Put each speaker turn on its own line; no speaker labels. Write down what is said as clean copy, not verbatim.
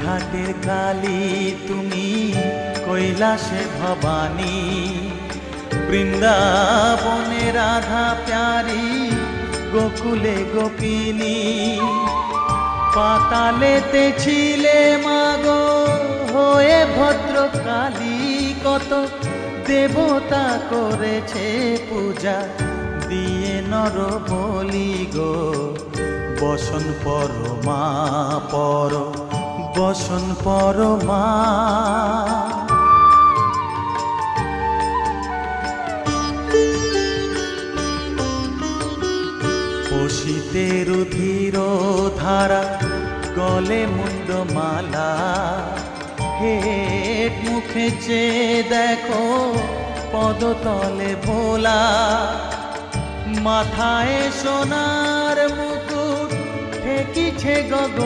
ঘাটের কালী তুমি কৈলাসে ভবানী, বৃন্দাবনে রাধা প্যারি, গোকুলে গোপিনী। পাতালেতে ছিলে মাগো হয়ে ভদ্রকালী, কত দেবতা করেছে পূজা দিয়ে নর বলি গো। বসন পরমা পর, বসন পরমা। পশিতে রুধির ধারা, গলে মুন্ডমালা, হেট মুখে চেয়ে দেখো পদতলে ভোলা। মাথায় সোনার মুকুট ঠেকিছে গগন।